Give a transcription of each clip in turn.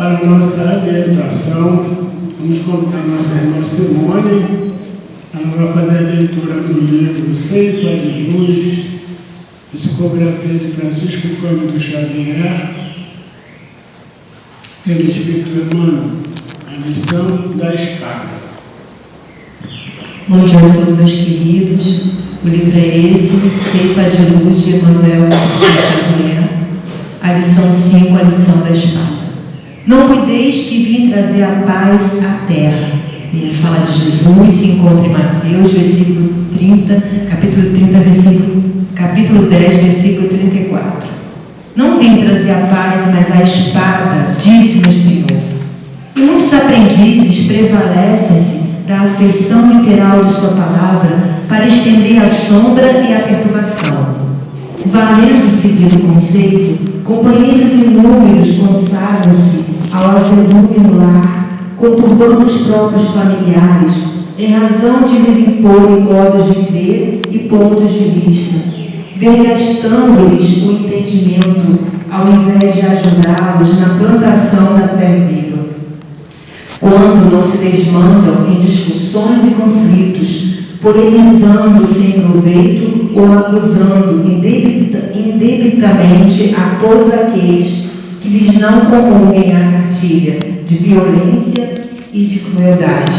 Para a nossa meditação, vamos convidar a nossa irmã Simone. Ela vai fazer a leitura do livro Ceifa de Luz, psicografia de Francisco Cândido Xavier, pelo Espírito Emmanuel, a missão da espada. Bom dia a todos, meus queridos. O livro é esse, Ceifa de Luz, de Emmanuel Xavier, a lição 5, a lição da espada. Não cuideis que vim trazer a paz à terra. Ele fala de Jesus, se encontra em Mateus, versículo 30, capítulo 10, versículo 34. Não vim trazer a paz, mas a espada, disse-me o Senhor. E muitos aprendizes prevalecem-se da afeição literal de sua palavra para estender a sombra e a perturbação. Valendo-se do conceito, companheiros inúmeros consagram-se ao azedume no lar, conturbando os próprios familiares, em razão de lhes imporem modos de ver e pontos de vista, vergastando-lhes o entendimento, ao invés de ajudá-los na plantação da fé viva. Quando não se desmandam em discussões e conflitos, polemizando sem proveito ou acusando indebitamente a todos aqueles que lhes não comunguem a cartilha de violência e de crueldade.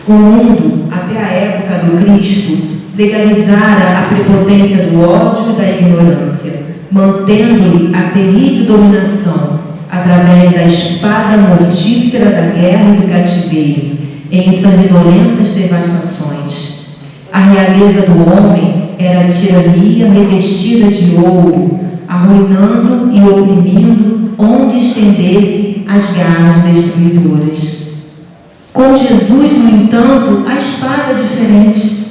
O mundo, até a época do Cristo, legalizara a prepotência do ódio e da ignorância, mantendo-lhe a terrível dominação através da espada mortífera da guerra e do cativeiro, em sanguinolentas devastações. A realeza do homem era a tirania revestida de ouro, arruinando e oprimindo onde estendesse as garras destruidoras. Com Jesus, no entanto, a espada é diferente.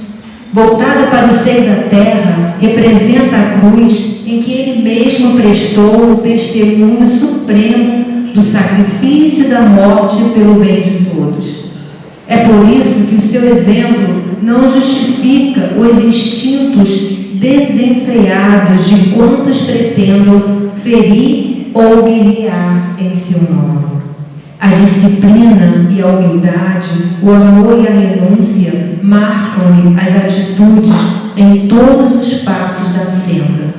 Voltada para o seio da terra, representa a cruz em que ele mesmo prestou o testemunho supremo do sacrifício da morte pelo bem de todos. É por isso que o seu exemplo não justifica os instintos desenfreados de quantos pretendam ferir ou guerrear em seu nome. A disciplina e a humildade, o amor e a renúncia marcam-lhe as atitudes em todos os passos da senda.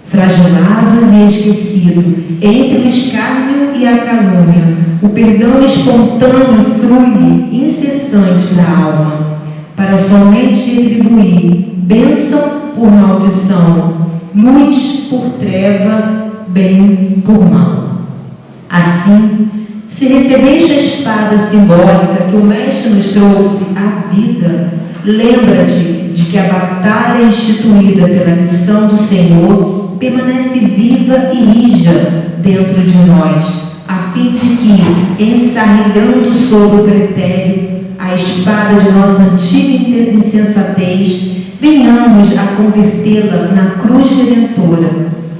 Flagelados e esquecidos, entre o escárnio e a calúnia, o perdão espontâneo flui incessante da alma, para somente retribuir bênção por maldição, luz por treva, bem por mal. Assim, se recebeste a espada simbólica que o Mestre nos trouxe à vida, lembra-te de que a batalha instituída pela missão do Senhor permanece viva e rija dentro de nós, a fim de que, ensarrilhando sobre o pretérito a espada de nossa antiga insensatez, venhamos a convertê-la na cruz redentora,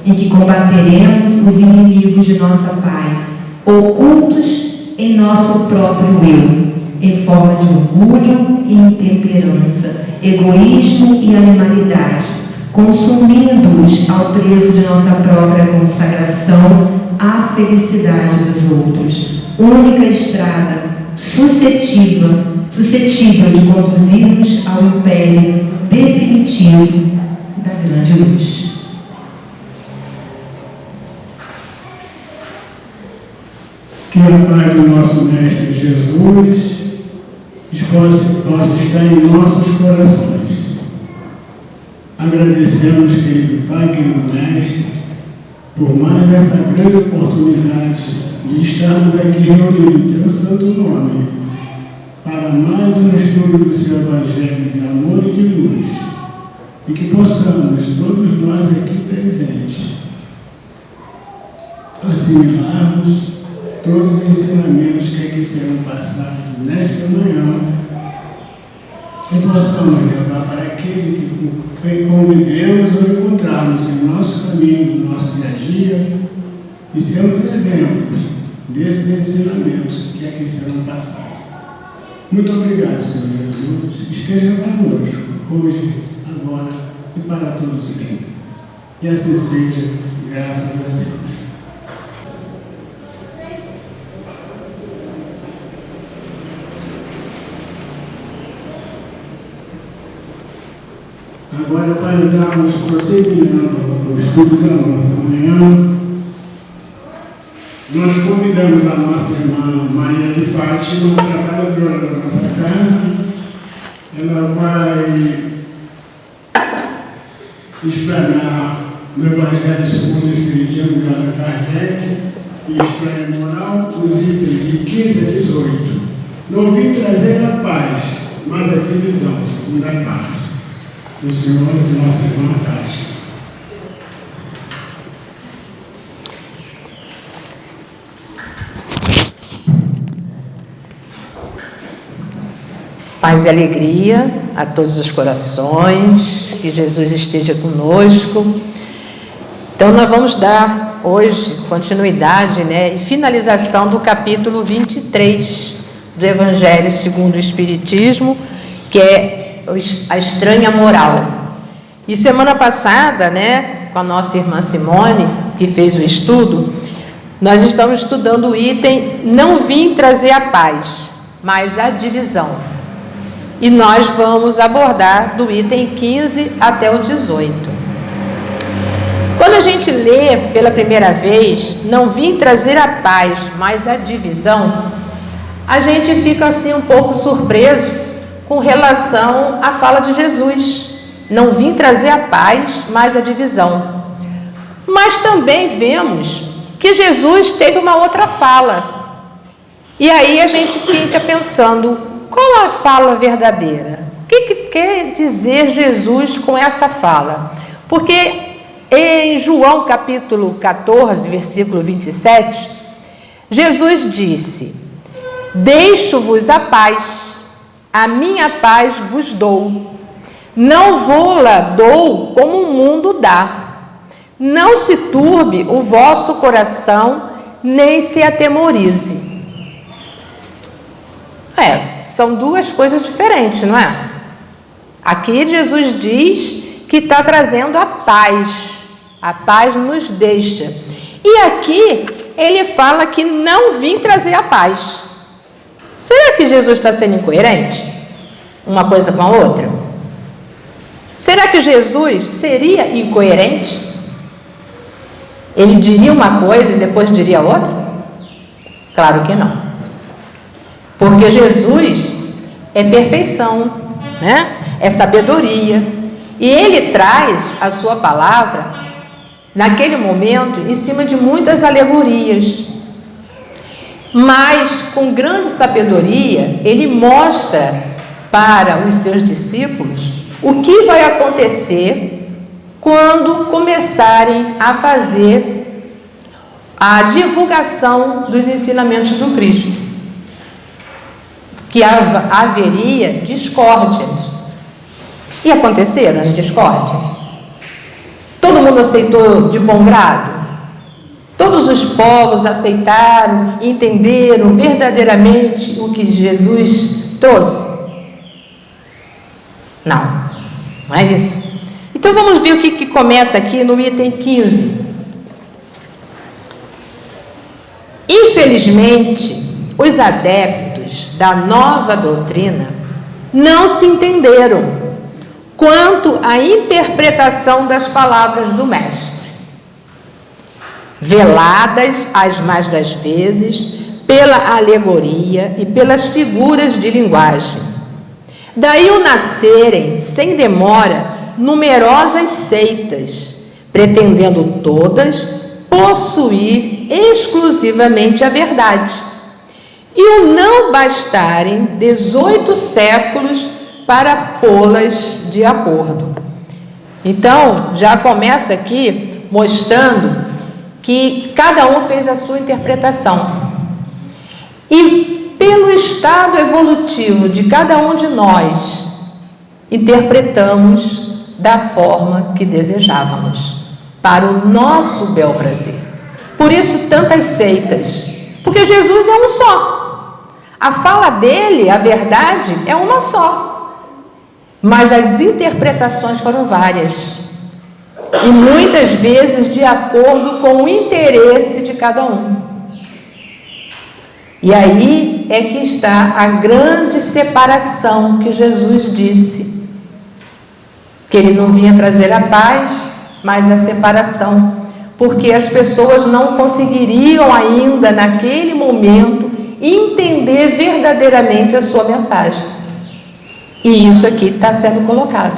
em que combateremos os inimigos de nossa paz, ocultos em nosso próprio eu, em forma de orgulho e intemperança, egoísmo e animalidade, consumindo-os ao preço de nossa própria consagração à felicidade dos outros, única estrada suscetível de conduzir-nos ao império definitivo da grande luz. Que a paz do nosso Mestre Jesus possa estar em nossos corações. Agradecemos, querido Pai, querido Mestre, por mais essa grande oportunidade de estarmos aqui reunidos em teu santo nome, para mais um estudo do seu Evangelho de amor e de luz, e que possamos, todos nós aqui presentes, assimilarmos todos os ensinamentos que aqui serão passados nesta manhã, que possamos levar para aquele que convivemos ou encontrarmos em nosso caminho, no nosso dia a dia, e sermos exemplos desses ensinamentos que aqui serão passados. Muito obrigado, Senhor Jesus. Esteja conosco, hoje, agora e para todos sempre. E assim seja, graças a Deus. Agora, para darmos prosseguimento ao estudo da nossa manhã, nós convidamos a nossa irmã Maria de Fátima, trabalhadora da nossa casa. Ela vai explanar no Evangelho segundo o Espiritismo de Allan Kardec e explanar moral, os itens de 15 a 18. Não vim trazer a paz, mas a divisão, segunda parte. O Senhor de nossa irmã Fátima. Paz e alegria a todos os corações, que Jesus esteja conosco. Então, nós vamos dar hoje continuidade, e finalização do capítulo 23 do Evangelho segundo o Espiritismo, que é a estranha moral. E semana passada, com a nossa irmã Simone, que fez o estudo, nós estamos estudando o item "Não vim trazer a paz, mas a divisão". E nós vamos abordar do item 15 até o 18. Quando a gente lê pela primeira vez, "Não vim trazer a paz, mas a divisão", a gente fica assim um pouco surpreso com relação à fala de Jesus. Não vim trazer a paz, mas a divisão. Mas também vemos que Jesus teve uma outra fala. E aí a gente fica pensando, qual a fala verdadeira? O que quer dizer Jesus com essa fala? Porque em João capítulo 14, versículo 27, Jesus disse: "Deixo-vos a paz, a minha paz vos dou. Não vou-la dou como o mundo dá. Não se turbe o vosso coração, nem se atemorize." São duas coisas diferentes, não é? Aqui Jesus diz que está trazendo a paz nos deixa. E aqui ele fala que não vim trazer a paz. Será que Jesus está sendo incoerente? Uma coisa com a outra? Será que Jesus seria incoerente? Ele diria uma coisa e depois diria outra? Claro que não. Porque Jesus é perfeição, é sabedoria. E ele traz a sua palavra, naquele momento, em cima de muitas alegorias. Mas, com grande sabedoria, ele mostra para os seus discípulos o que vai acontecer quando começarem a fazer a divulgação dos ensinamentos do Cristo. Que haveria discórdias. E aconteceram as discórdias? Todo mundo aceitou de bom grado? Todos os povos aceitaram, entenderam verdadeiramente o que Jesus trouxe? Não é isso. Então vamos ver o que começa aqui no item 15. Infelizmente, os adeptos da nova doutrina não se entenderam quanto à interpretação das palavras do Mestre, veladas as mais das vezes pela alegoria e pelas figuras de linguagem. Daí o nascerem, sem demora, numerosas seitas, pretendendo todas possuir exclusivamente a verdade, e o não bastarem 18 séculos para pô-las de acordo. Então, já começa aqui mostrando que cada um fez a sua interpretação. E pelo estado evolutivo de cada um de nós, interpretamos da forma que desejávamos, para o nosso bel prazer. Por isso, tantas seitas, porque Jesus é um só. A fala dele, a verdade, é uma só. Mas as interpretações foram várias. E muitas vezes de acordo com o interesse de cada um. E aí é que está a grande separação que Jesus disse. que ele não vinha trazer a paz, mas a separação, porque as pessoas não conseguiriam ainda, naquele momento, entender verdadeiramente a sua mensagem. E isso aqui está sendo colocado,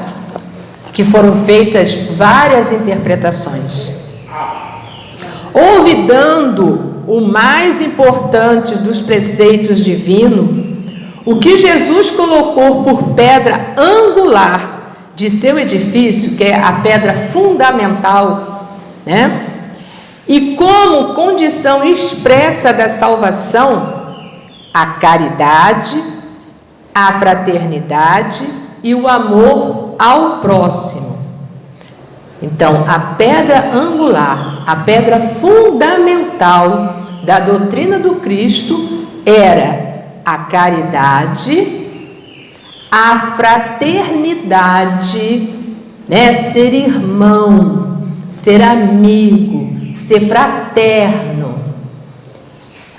que foram feitas várias interpretações. Olvidando o mais importante dos preceitos divinos, o que Jesus colocou por pedra angular de seu edifício, que é a pedra fundamental, né? E como condição expressa da salvação, a caridade, a fraternidade e o amor ao próximo. Então, a pedra angular, a pedra fundamental da doutrina do Cristo era a caridade, a fraternidade, né? Ser irmão, ser amigo, ser fraterno,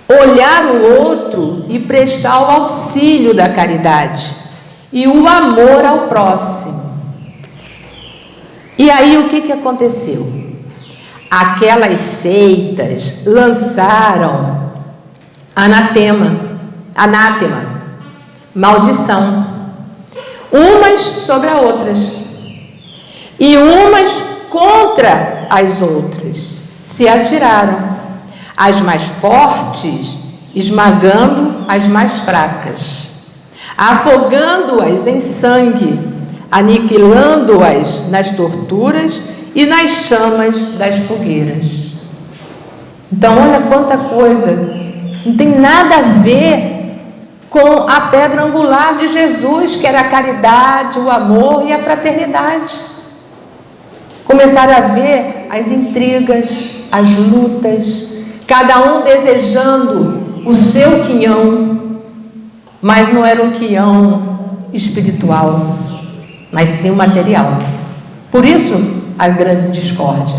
olhar o outro e prestar o auxílio da caridade e o amor ao próximo. E aí o que aconteceu? Aquelas seitas lançaram anátema, maldição, umas sobre as outras, e umas contra as outras se atiraram, as mais fortes esmagando as mais fracas, afogando-as em sangue, aniquilando-as nas torturas e nas chamas das fogueiras. Então, olha quanta coisa, não tem nada a ver com a pedra angular de Jesus, que era a caridade, o amor e a fraternidade. Começaram a ver as intrigas, as lutas, cada um desejando o seu quinhão, mas não era um quinhão espiritual, mas sim o material. Por isso a grande discórdia,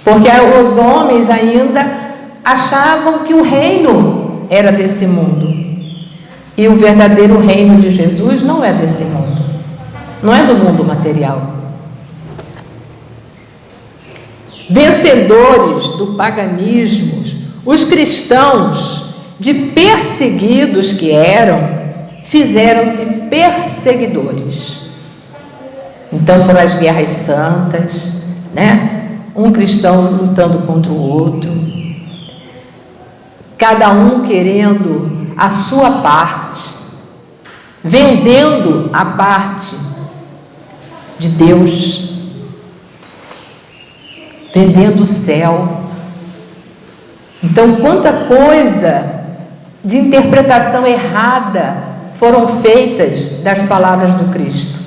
porque os homens ainda achavam que o reino era desse mundo, e o verdadeiro reino de Jesus não é desse mundo, não é do mundo material. Vencedores do paganismo, os cristãos, de perseguidos que eram, fizeram-se perseguidores. Então foram as guerras santas, né? Um cristão lutando contra o outro, cada um querendo a sua parte, vendendo a parte de Deus, vendendo o céu. Então, quanta coisa de interpretação errada foram feitas das palavras do Cristo.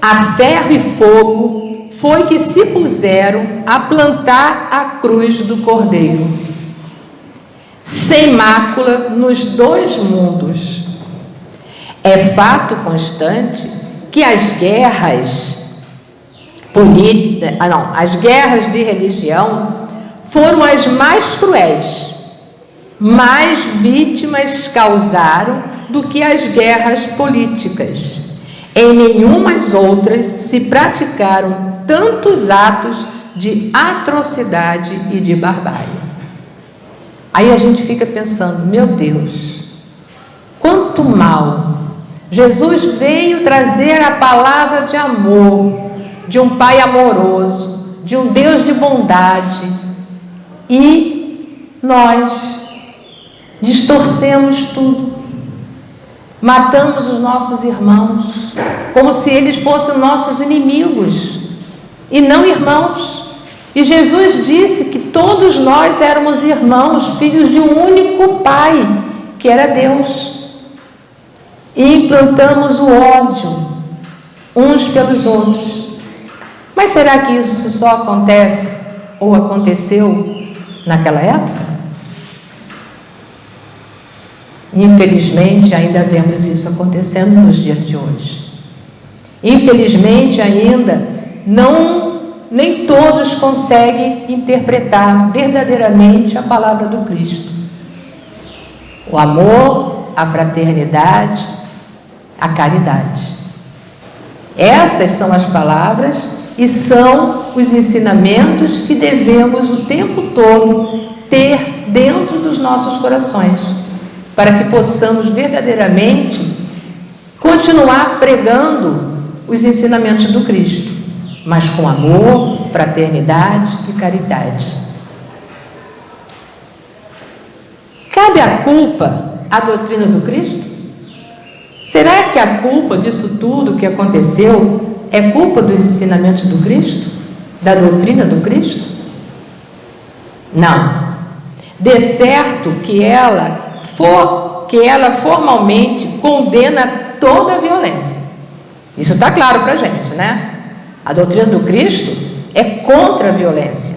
A ferro e fogo foi que se puseram a plantar a cruz do Cordeiro, sem mácula nos dois mundos. É fato constante que as guerras as guerras de religião foram as mais cruéis, mais vítimas causaram do que as guerras políticas. Em nenhumas outras se praticaram tantos atos de atrocidade e de barbárie. Aí a gente fica pensando, meu Deus, quanto mal! Jesus veio trazer a palavra de amor, de um Pai amoroso, de um Deus de bondade, e nós distorcemos tudo, matamos os nossos irmãos, como se eles fossem nossos inimigos, e não irmãos. E Jesus disse que todos nós éramos irmãos, filhos de um único Pai, que era Deus. E implantamos o ódio uns pelos outros. Mas será que isso só acontece ou aconteceu naquela época? Infelizmente, ainda vemos isso acontecendo nos dias de hoje. Infelizmente, ainda nem todos conseguem interpretar verdadeiramente a palavra do Cristo. O amor, a fraternidade, a caridade. Essas são as palavras e são os ensinamentos que devemos o tempo todo ter dentro dos nossos corações, para que possamos verdadeiramente continuar pregando os ensinamentos do Cristo, mas com amor, fraternidade e caridade. Cabe a culpa à doutrina do Cristo? Será que a culpa disso tudo que aconteceu é culpa dos ensinamentos do Cristo? Da doutrina do Cristo? Não. De certo que ela formalmente condena toda a violência. Isso está claro para a gente, né? A doutrina do Cristo é contra a violência.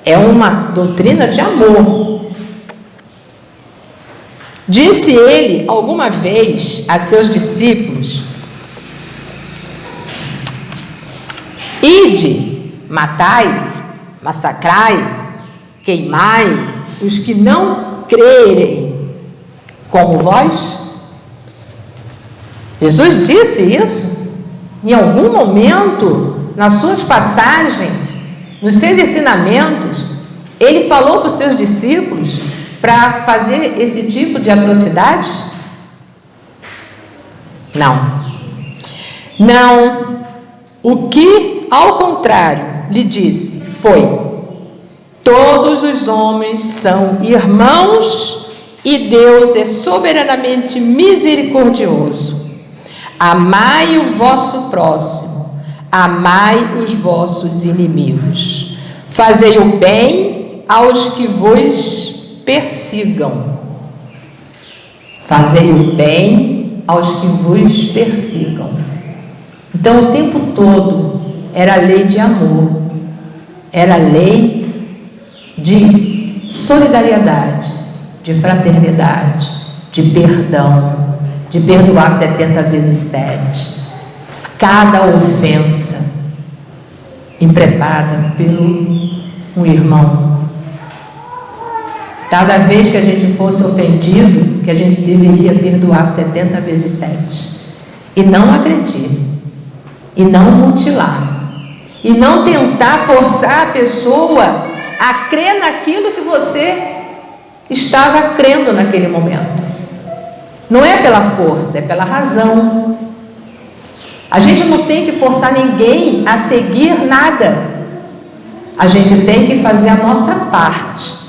É uma doutrina de amor. Disse ele alguma vez a seus discípulos: ide, matai, massacrai, queimai os que não crerem como vós? Jesus disse isso? Em algum momento, nas suas passagens, nos seus ensinamentos, ele falou para os seus discípulos para fazer esse tipo de atrocidades? Não. Não. O que, ao contrário, lhe disse foi: todos os homens são irmãos e Deus é soberanamente misericordioso. Amai o vosso próximo, amai os vossos inimigos, fazei o bem aos que vos persigam. Fazei o bem aos que vos persigam. Então, o tempo todo era lei de amor, era lei de solidariedade, de fraternidade, de perdão, de perdoar 70 vezes 7. Cada ofensa impregnada pelo um irmão. Cada vez que a gente fosse ofendido, que a gente deveria perdoar 70 vezes 7. E não agredir, e não mutilar, e não tentar forçar a pessoa a crer naquilo que você estava crendo naquele momento. Não é pela força, é pela razão. A gente não tem que forçar ninguém a seguir nada. A gente tem que fazer a nossa parte.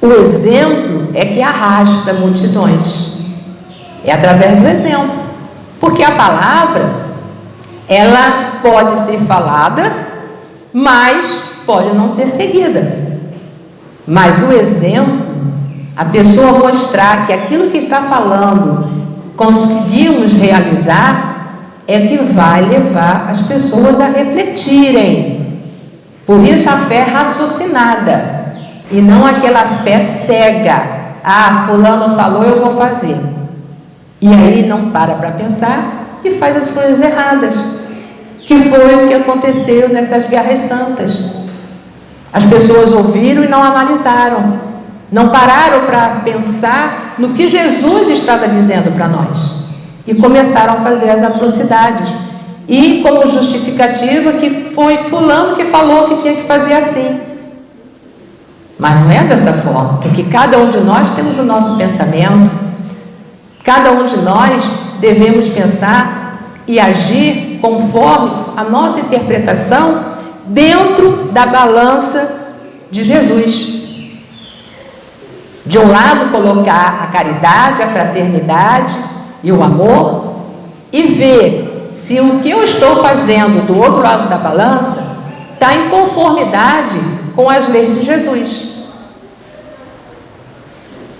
O exemplo é que arrasta multidões. É através do exemplo. Porque a palavra, ela pode ser falada, mas pode não ser seguida. Mas o exemplo, a pessoa mostrar que aquilo que está falando conseguimos realizar, é que vai levar as pessoas a refletirem. Por isso a fé raciocinada, e não aquela fé cega. Ah, fulano falou, eu vou fazer. E aí não para pensar e faz as coisas erradas, que foi o que aconteceu nessas guerras santas. As pessoas ouviram e não analisaram, não pararam para pensar no que Jesus estava dizendo para nós, e começaram a fazer as atrocidades, e como justificativa que foi fulano que falou que tinha que fazer assim. Mas não é dessa forma, porque cada um de nós temos o nosso pensamento, cada um de nós devemos pensar e agir conforme a nossa interpretação dentro da balança de Jesus. De um lado colocar a caridade, a fraternidade e o amor, e ver se o que eu estou fazendo do outro lado da balança está em conformidade com as leis de Jesus.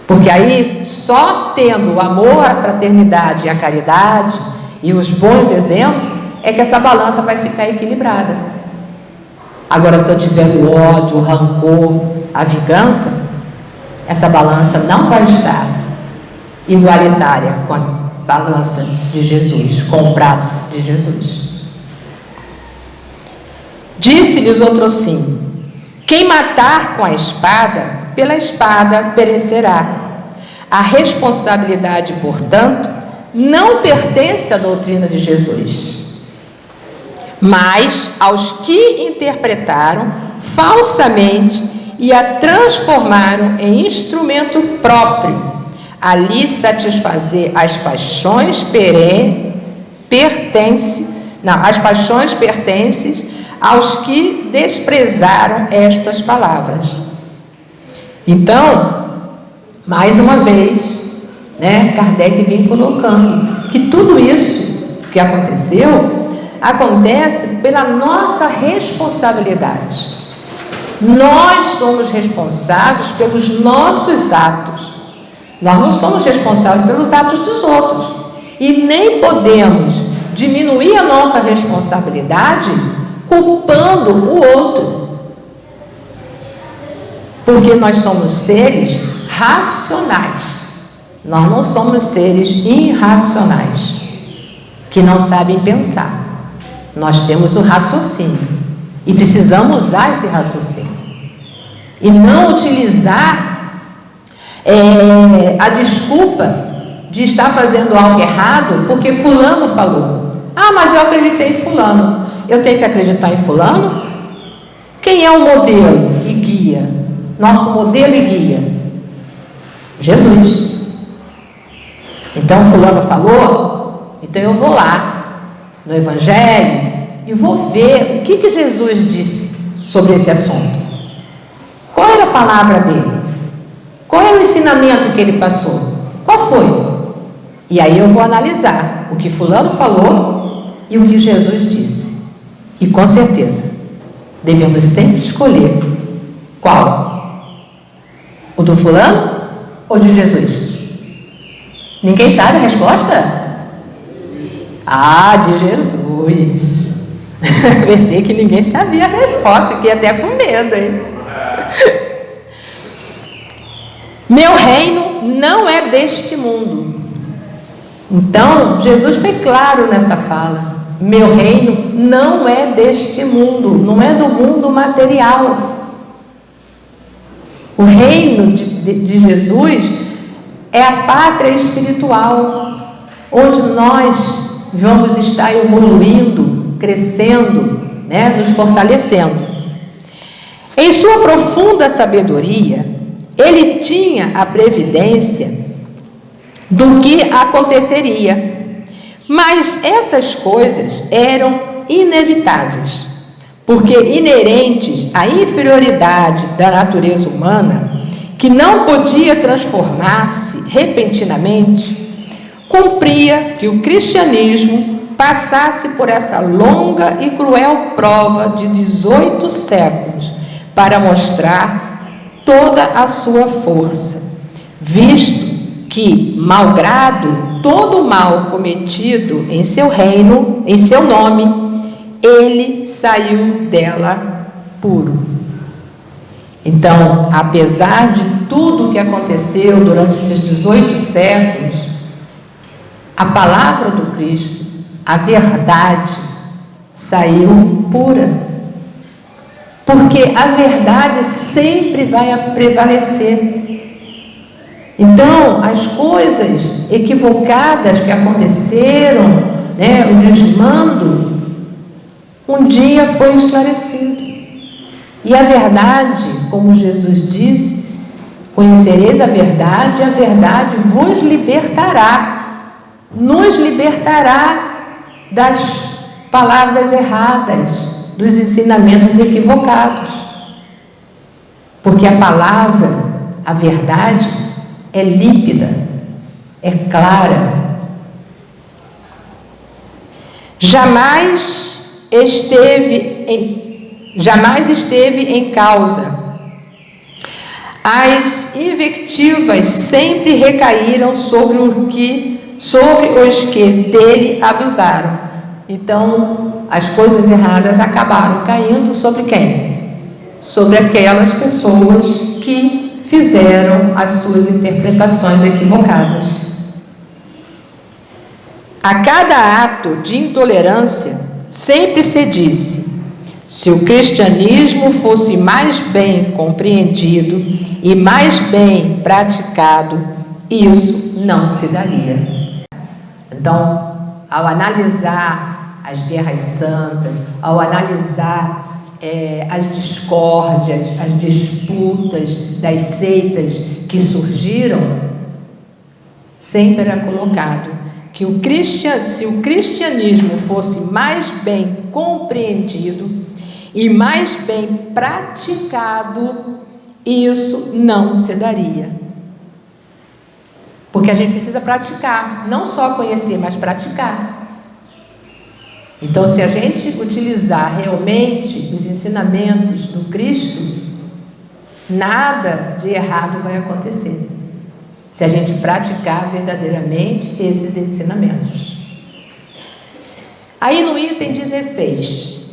Porque aí, só tendo o amor, a fraternidade e a caridade e os bons exemplos, é que essa balança vai ficar equilibrada. Agora, se eu tiver o ódio, o rancor, a vingança, essa balança não vai estar igualitária com a balança de Jesus, com o prato de Jesus. Disse-lhes outro sim: quem matar com a espada, pela espada perecerá. A responsabilidade, portanto, não pertence à doutrina de Jesus, mas aos que interpretaram falsamente e a transformaram em instrumento próprio, a lhes satisfazer as paixões pertences aos que desprezaram estas palavras. Então, mais uma vez, Kardec vem colocando que tudo isso que aconteceu, acontece pela nossa responsabilidade. Nós somos responsáveis pelos nossos atos. Nós não somos responsáveis pelos atos dos outros. E nem podemos diminuir a nossa responsabilidade culpando o outro. Porque nós somos seres racionais. Nós não somos seres irracionais, que não sabem pensar. Nós temos o raciocínio e precisamos usar esse raciocínio e não utilizar a desculpa de estar fazendo algo errado porque fulano falou. Ah, mas eu acreditei em fulano. Eu tenho que acreditar em fulano? Quem é o modelo e guia? Nosso modelo e guia? Jesus. Então fulano falou, então eu vou lá no Evangelho e vou ver o que Jesus disse sobre esse assunto. Qual era a palavra dele? Qual era o ensinamento que ele passou? Qual foi? E aí eu vou analisar o que fulano falou e o que Jesus disse. E com certeza devemos sempre escolher qual? O do fulano ou de Jesus? Ninguém sabe a resposta? Ah, de Jesus. Pensei que ninguém sabia a resposta, fiquei até com medo, hein? Meu reino não é deste mundo. Então, Jesus foi claro nessa fala. Meu reino não é deste mundo, não é do mundo material. O reino de Jesus é a pátria espiritual, onde nós vamos estar evoluindo, crescendo, nos fortalecendo. Em sua profunda sabedoria, ele tinha a previdência do que aconteceria, mas essas coisas eram inevitáveis, porque inerentes à inferioridade da natureza humana, que não podia transformar-se repentinamente, cumpria que o cristianismo passasse por essa longa e cruel prova de 18 séculos para mostrar toda a sua força, visto que, malgrado todo o mal cometido em seu reino, em seu nome, ele saiu dela puro. Então, apesar de tudo que aconteceu durante esses 18 séculos, a palavra do Cristo, a verdade, saiu pura. Porque a verdade sempre vai prevalecer. Então, as coisas equivocadas que aconteceram, o desmando, um dia foi esclarecido. E a verdade, como Jesus disse, conhecereis a verdade e a verdade vos libertará, nos libertará das palavras erradas, dos ensinamentos equivocados. Porque a palavra, a verdade, é límpida, é clara. Jamais esteve em causa. As invectivas sempre recaíram sobre os que dele abusaram. Então, as coisas erradas acabaram caindo sobre quem? Sobre aquelas pessoas que fizeram as suas interpretações equivocadas. A cada ato de intolerância, sempre se disse: se o cristianismo fosse mais bem compreendido e mais bem praticado, isso não se daria. Então, ao analisar as guerras santas, ao analisar as discórdias, as disputas das seitas que surgiram, sempre era colocado que se o cristianismo fosse mais bem compreendido e mais bem praticado, isso não se daria. Porque a gente precisa praticar, não só conhecer, mas praticar. Então, se a gente utilizar realmente os ensinamentos do Cristo, nada de errado vai acontecer. Se a gente praticar verdadeiramente esses ensinamentos. Aí no item 16,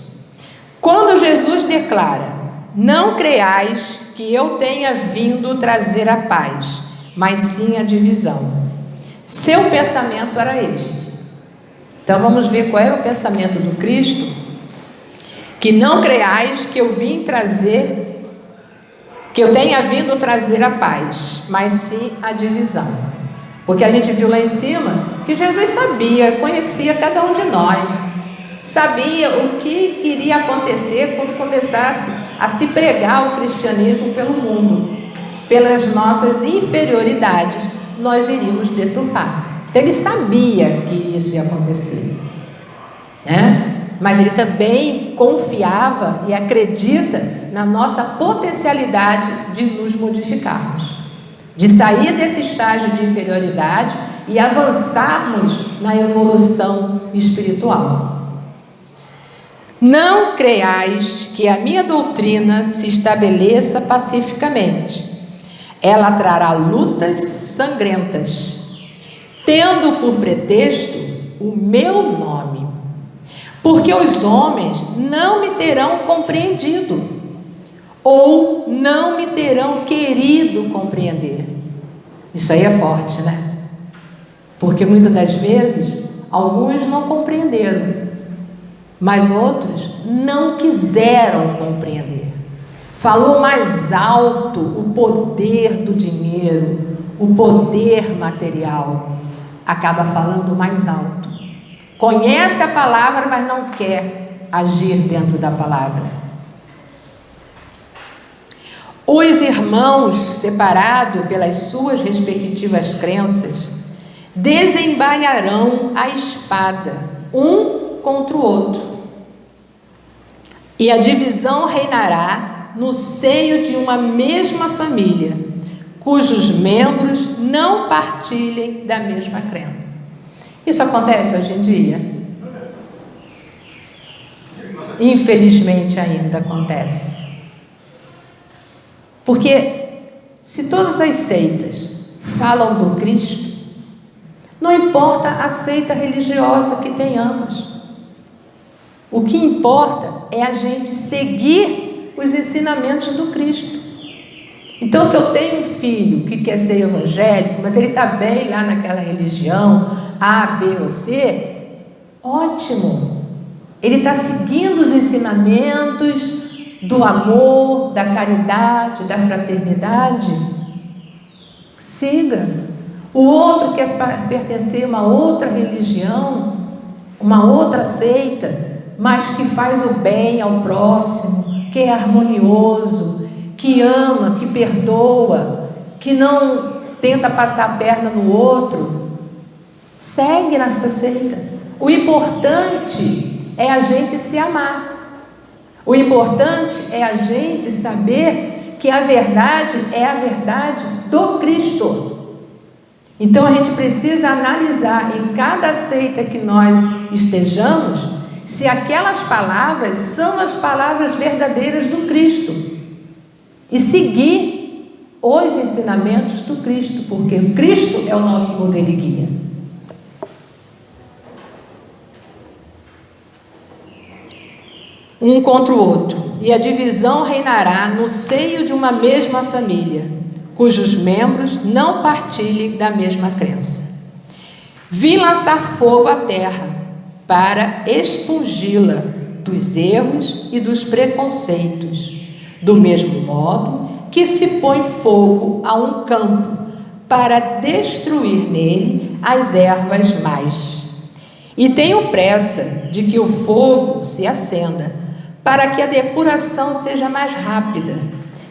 quando Jesus declara: não creais que eu tenha vindo trazer a paz, mas sim a divisão. Seu pensamento era este. Então vamos ver qual era o pensamento do Cristo: que não creais que eu tenha vindo trazer a paz, mas sim a divisão. Porque a gente viu lá em cima que Jesus sabia, conhecia cada um de nós, sabia o que iria acontecer quando começasse a se pregar o cristianismo pelo mundo. Pelas nossas inferioridades, nós iríamos deturpar. Então ele sabia que isso ia acontecer, né? Mas ele também confiava e acredita na nossa potencialidade de nos modificarmos, de sair desse estágio de inferioridade e avançarmos na evolução espiritual. Não creais que a minha doutrina se estabeleça pacificamente. Ela trará lutas sangrentas, tendo por pretexto o meu nome, porque os homens não me terão compreendido, ou não me terão querido compreender. Isso aí é forte, né? Porque muitas das vezes, alguns não compreenderam, mas outros não quiseram compreender. Falou mais alto o poder do dinheiro, o poder material. Acaba falando mais alto. Conhece a palavra, mas não quer agir dentro da palavra. Os irmãos, separados pelas suas respectivas crenças, desembainharão a espada, um contra o outro. E a divisão reinará no seio de uma mesma família, cujos membros não partilhem da mesma crença. Isso acontece hoje em dia? Infelizmente ainda acontece. Porque se todas as seitas falam do Cristo, não importa a seita religiosa que tenhamos. O que importa é a gente seguir os ensinamentos do Cristo. Então, se eu tenho um filho que quer ser evangélico, mas ele está bem lá naquela religião A, B ou C, ótimo. Ele está seguindo os ensinamentos do amor, da caridade, da fraternidade. Siga. O outro quer pertencer a uma outra religião, uma outra seita, mas que faz o bem ao próximo, que é harmonioso, que ama, que perdoa, que não tenta passar a perna no outro, segue nessa seita. O importante é a gente se amar. O importante é a gente saber que a verdade é a verdade do Cristo. Então a gente precisa analisar em cada seita que nós estejamos, se aquelas palavras são as palavras verdadeiras do Cristo. E seguir os ensinamentos do Cristo, porque o Cristo é o nosso modelo e guia. Um contra o outro, e a divisão reinará no seio de uma mesma família, cujos membros não partilhem da mesma crença. Vim lançar fogo à terra para expungi-la dos erros e dos preconceitos, do mesmo modo que se põe fogo a um campo para destruir nele as ervas mais E tenho pressa de que o fogo se acenda, para que a depuração seja mais rápida,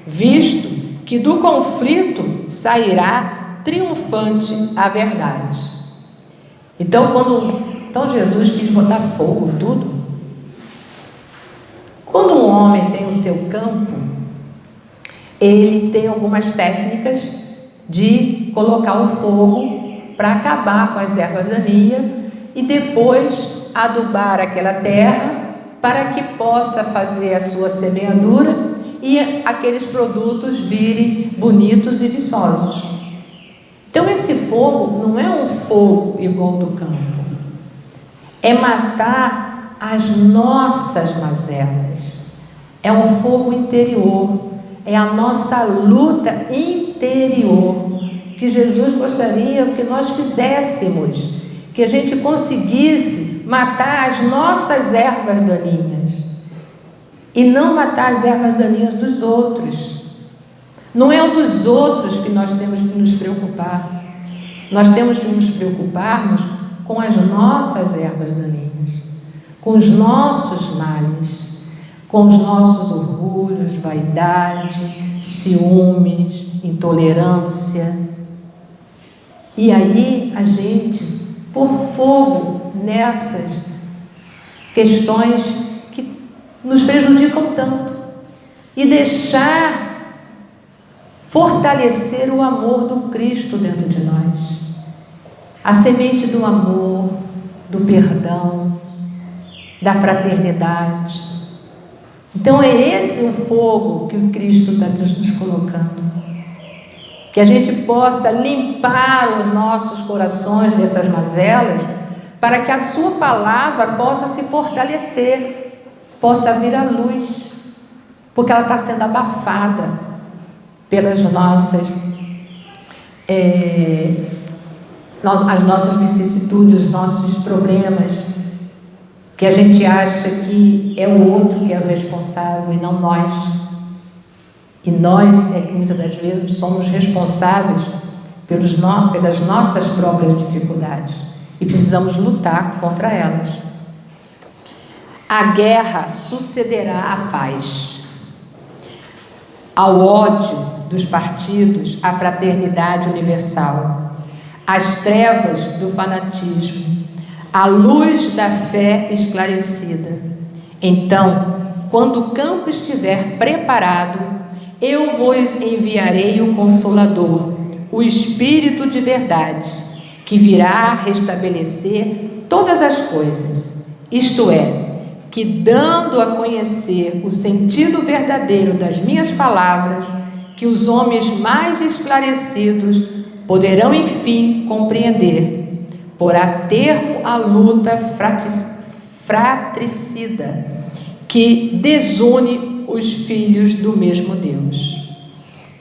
visto que do conflito sairá triunfante a verdade. Então Jesus quis botar fogo em tudo. Quando um homem tem o seu campo, ele tem algumas técnicas de colocar o fogo para acabar com as ervas daninhas e depois adubar aquela terra para que possa fazer a sua semeadura e aqueles produtos virem bonitos e viçosos. Então esse fogo não é um fogo igual do campo, é matar as nossas mazelas, é um fogo interior, é a nossa luta interior, que Jesus gostaria que nós fizéssemos, que a gente conseguisse matar as nossas ervas daninhas e não matar as ervas daninhas dos outros. Não é o dos outros que nós temos que nos preocupar, nós temos que nos preocuparmos com as nossas ervas daninhas, com os nossos males, com os nossos orgulhos, vaidade, ciúmes, intolerância. E aí a gente pôr fogo nessas questões que nos prejudicam tanto e deixar fortalecer o amor do Cristo dentro de nós, a semente do amor, do perdão, da fraternidade. Então é esse o fogo que o Cristo está nos colocando, que a gente possa limpar os nossos corações dessas mazelas, para que a sua palavra possa se fortalecer, possa vir à luz, porque ela está sendo abafada pelas nossas as nossas vicissitudes, os nossos problemas, que a gente acha que é o outro que é o responsável e não nós. E nós é que muitas das vezes somos responsáveis pelas nossas próprias dificuldades e precisamos lutar contra elas. A guerra sucederá à paz, ao ódio dos partidos, à fraternidade universal, às trevas do fanatismo, à luz da fé esclarecida. Então, quando o campo estiver preparado, eu vos enviarei o Consolador, o Espírito de verdade, que virá restabelecer todas as coisas, isto é, que dando a conhecer o sentido verdadeiro das minhas palavras, que os homens mais esclarecidos poderão enfim compreender, porá termo à luta fratricida que desune os filhos do mesmo Deus.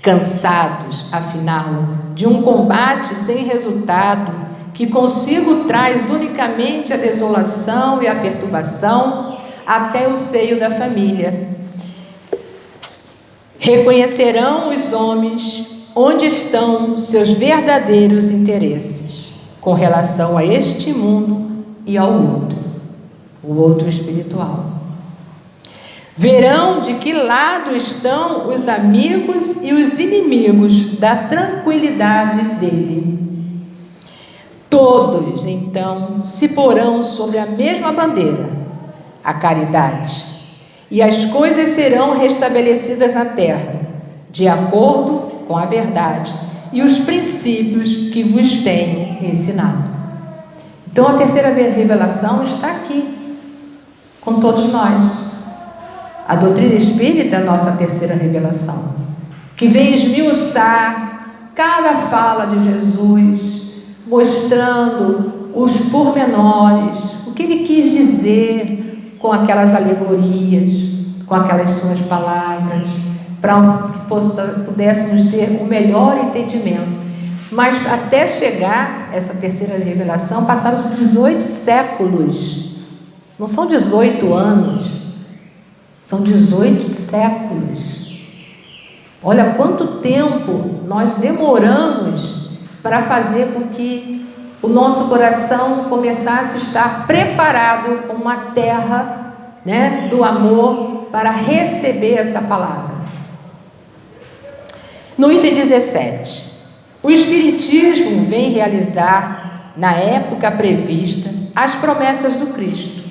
Cansados, afinal, de um combate sem resultado, que consigo traz unicamente a desolação e a perturbação até o seio da família, reconhecerão os homens onde estão seus verdadeiros interesses com relação a este mundo e ao outro, o outro espiritual. Verão de que lado estão os amigos e os inimigos da tranquilidade dele. Todos, então, se porão sobre a mesma bandeira, a caridade, e as coisas serão restabelecidas na terra, de acordo com a verdade e os princípios que vos tenho ensinado. Então a terceira revelação está aqui, com todos nós. A doutrina espírita é a nossa terceira revelação, que vem esmiuçar cada fala de Jesus, mostrando os pormenores, o que ele quis dizer com aquelas alegorias, com aquelas suas palavras, para que pudéssemos ter um melhor entendimento. Mas até chegar essa terceira revelação, passaram-se 18 séculos. Não são 18 anos, são 18 séculos. Olha quanto tempo nós demoramos para fazer com que o nosso coração começasse a estar preparado com uma terra, né, do amor para receber essa palavra. No item 17, o Espiritismo vem realizar, na época prevista, as promessas do Cristo.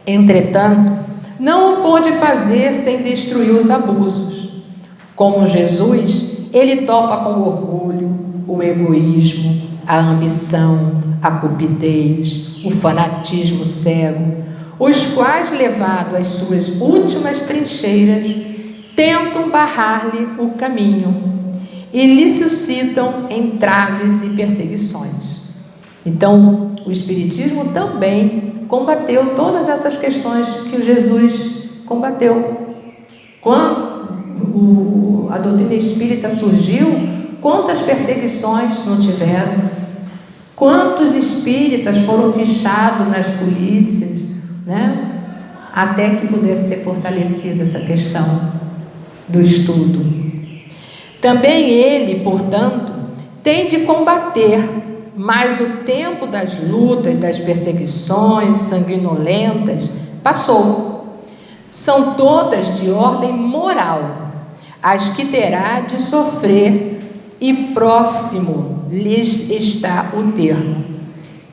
Entretanto, não o pôde fazer sem destruir os abusos. Como Jesus, ele topa com o orgulho, o egoísmo, a ambição, a cupidez, o fanatismo cego, os quais, levado às suas últimas trincheiras, tentam barrar-lhe o caminho e lhe suscitam entraves e perseguições. Então, o Espiritismo também combateu todas essas questões que o Jesus combateu. Quando a doutrina espírita surgiu, quantas perseguições não tiveram? Quantos espíritas foram fichados nas polícias, né? Até que pudesse ser fortalecida essa questão do estudo. Também ele, portanto, tem de combater, mas o tempo das lutas, das perseguições sanguinolentas passou. São todas de ordem moral, as que terá de sofrer, e próximo lhes está o termo.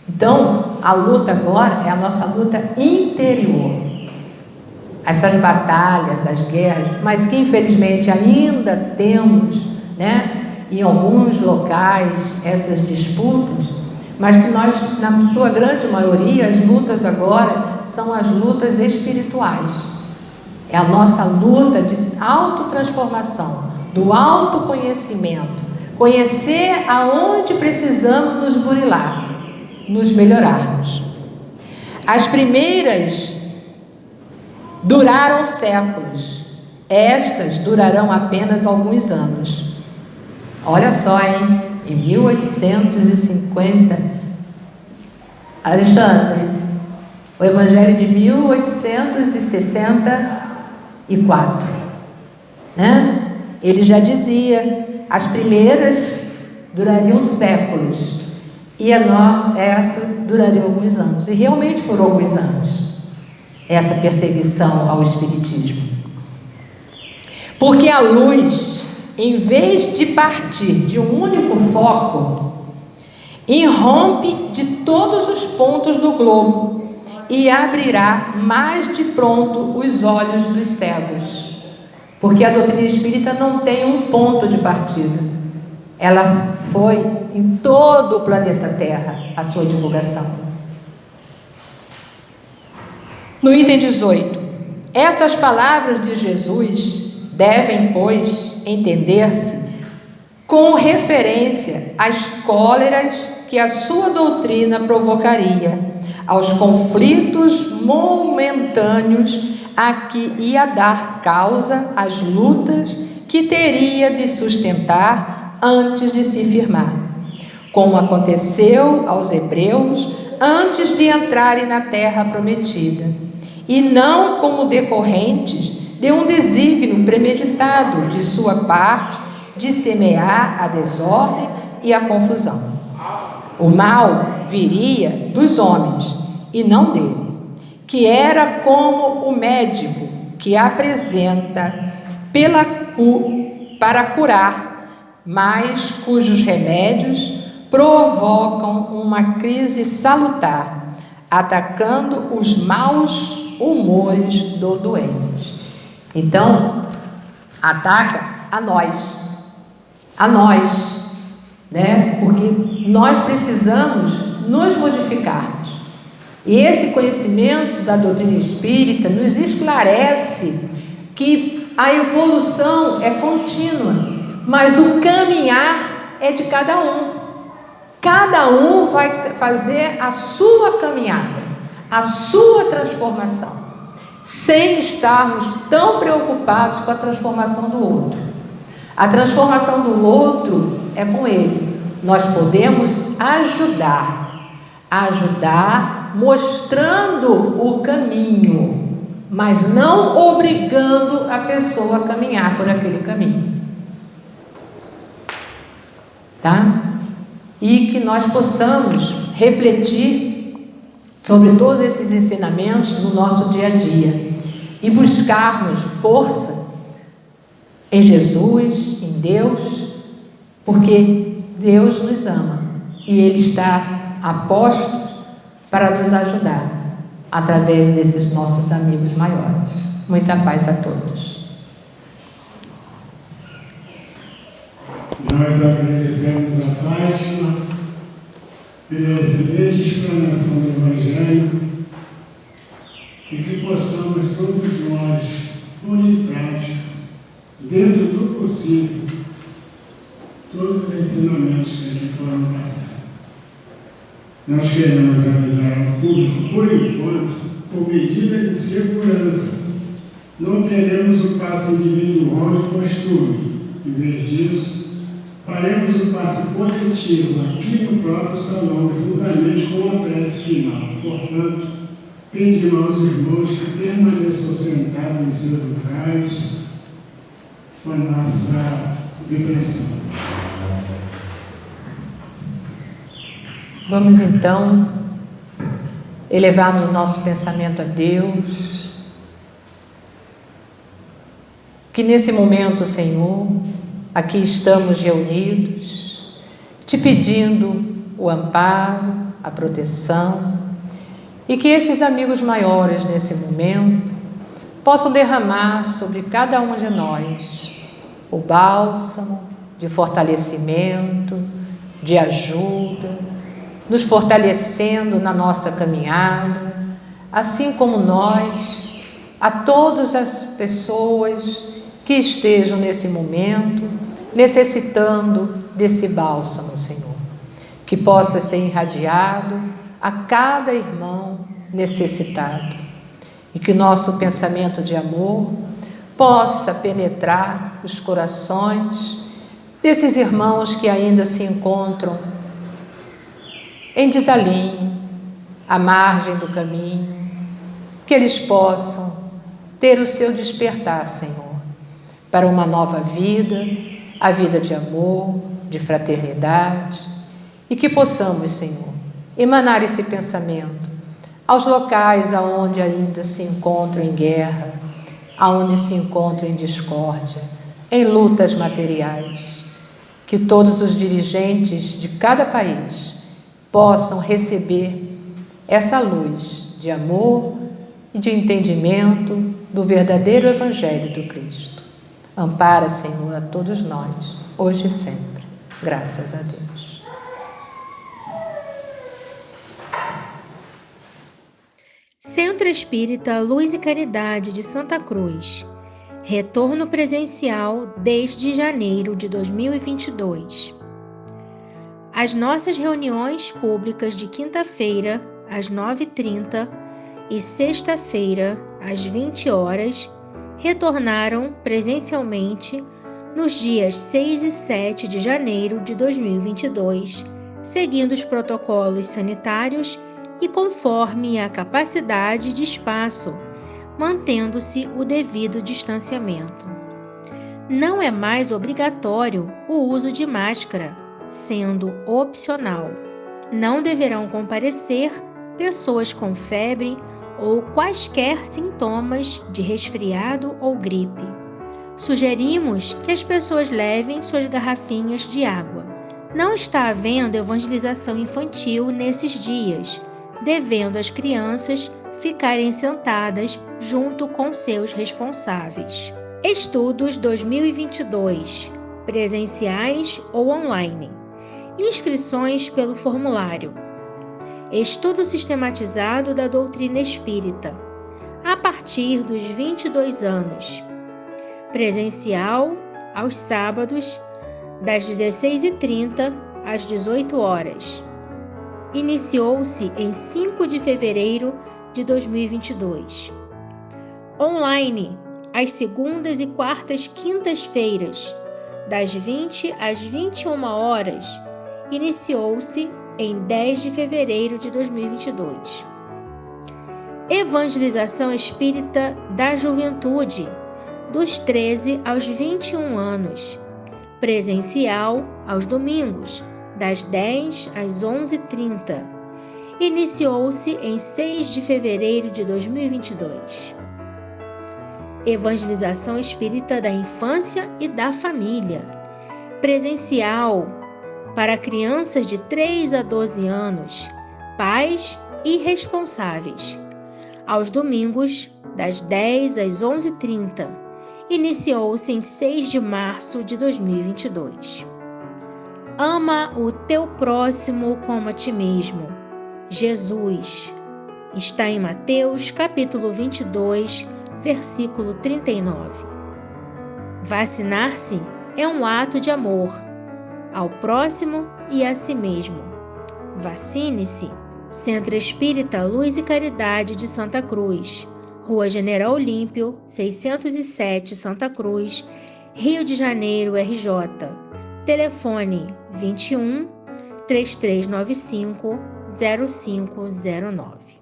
Então, a luta agora é a nossa luta interior. Essas batalhas das guerras, mas que infelizmente ainda temos, né, em alguns locais essas disputas, mas que nós, na sua grande maioria, as lutas agora são as lutas espirituais. É a nossa luta de autotransformação, do autoconhecimento, conhecer aonde precisamos nos burilar, nos melhorarmos. As primeiras duraram séculos, estas durarão apenas alguns anos. Olha só, hein? Em 1850, Alexandre, o Evangelho de 1864, né? Ele já dizia, as primeiras durariam séculos e essa duraria alguns anos, e realmente foram alguns anos essa perseguição ao Espiritismo, porque a luz, em vez de partir de um único foco, irrompe de todos os pontos do globo e abrirá mais de pronto os olhos dos cegos, porque a doutrina espírita não tem um ponto de partida, ela foi em todo o planeta Terra a sua divulgação. No item 18, essas palavras de Jesus devem, pois, entender-se com referência às cóleras que a sua doutrina provocaria, aos conflitos momentâneos a que ia dar causa às lutas que teria de sustentar antes de se firmar, como aconteceu aos hebreus antes de entrarem na terra prometida, e não como decorrentes de um desígnio premeditado de sua parte de semear a desordem e a confusão. O mal viria dos homens e não dele, que era como o médico que apresenta para curar, mas cujos remédios provocam uma crise salutar, atacando os maus humores do doente. Então, ataca a nós, né? Porque nós precisamos nos modificarmos. E esse conhecimento da doutrina espírita nos esclarece que a evolução é contínua, mas o caminhar é de cada um. Cada um vai fazer a sua caminhada, a sua transformação, sem estarmos tão preocupados com a transformação do outro. A transformação do outro é com ele. Nós podemos ajudar mostrando o caminho, mas não obrigando a pessoa a caminhar por aquele caminho. Tá? E que nós possamos refletir sobre todos esses ensinamentos no nosso dia a dia e buscarmos força em Jesus, em Deus, porque Deus nos ama e Ele está a postos para nos ajudar através desses nossos amigos maiores. Muita paz a todos. Nós agradecemos a Fátima pela excelente explanação do Evangelho e que possamos todos nós pôr em prática, dentro do possível, todos os ensinamentos que aqui foram passados. Nós queremos avisar ao público, por enquanto, por medida de segurança, não teremos o passe individual de costume. Em vez disso, faremos o passe coletivo aqui no próprio salão, juntamente com a prece final. Portanto, pedimos aos irmãos que permaneçam sentados em seus lugares com a nossa vibração. Vamos então elevarmos o nosso pensamento a Deus. Que nesse momento, Senhor, aqui estamos reunidos, te pedindo o amparo, a proteção, e que esses amigos maiores nesse momento possam derramar sobre cada um de nós o bálsamo de fortalecimento, de ajuda, nos fortalecendo na nossa caminhada, assim como nós, a todas as pessoas que estejam nesse momento necessitando desse bálsamo, Senhor, que possa ser irradiado a cada irmão necessitado e que nosso pensamento de amor possa penetrar os corações desses irmãos que ainda se encontram em desalinho, à margem do caminho, que eles possam ter o seu despertar, Senhor, para uma nova vida, a vida de amor, de fraternidade, e que possamos, Senhor, emanar esse pensamento aos locais aonde ainda se encontram em guerra, aonde se encontram em discórdia, em lutas materiais, que todos os dirigentes de cada país possam receber essa luz de amor e de entendimento do verdadeiro Evangelho do Cristo. Ampara, Senhor, a todos nós, hoje e sempre. Graças a Deus. Centro Espírita Luz e Caridade de Santa Cruz. Retorno presencial desde janeiro de 2022. As nossas reuniões públicas de quinta-feira, às 9h30, e sexta-feira, às 20 horas, retornaram presencialmente nos dias 6 e 7 de janeiro de 2022, seguindo os protocolos sanitários e conforme a capacidade de espaço, mantendo-se o devido distanciamento. Não é mais obrigatório o uso de máscara, sendo opcional. Não deverão comparecer pessoas com febre ou quaisquer sintomas de resfriado ou gripe. Sugerimos que as pessoas levem suas garrafinhas de água. Não está havendo evangelização infantil nesses dias, devendo as crianças ficarem sentadas junto com seus responsáveis. Estudos 2022, presenciais ou online. Inscrições pelo formulário. Estudo sistematizado da doutrina espírita, a partir dos 22 anos. Presencial, aos sábados, das 16h30 às 18 horas. Iniciou-se em 5 de fevereiro de 2022. Online, às segundas e quartas quintas-feiras, das 20 às 21 horas. Iniciou-se em 10 de fevereiro de 2022. Evangelização Espírita da Juventude, dos 13 aos 21 anos. Presencial aos domingos, das 10 às 11h30. Iniciou-se em 6 de fevereiro de 2022. Evangelização espírita da infância e da família. Presencial para crianças de 3 a 12 anos, pais e responsáveis. Aos domingos, das 10 às 11h30. Iniciou-se em 6 de março de 2022. Ama o teu próximo como a ti mesmo. Jesus. Está em Mateus, capítulo 22, versículo 39. Vacinar-se é um ato de amor ao próximo e a si mesmo. Vacine-se. Centro Espírita Luz e Caridade de Santa Cruz, Rua General Olímpio, 607, Santa Cruz, Rio de Janeiro, RJ. Telefone 21 3395 0509.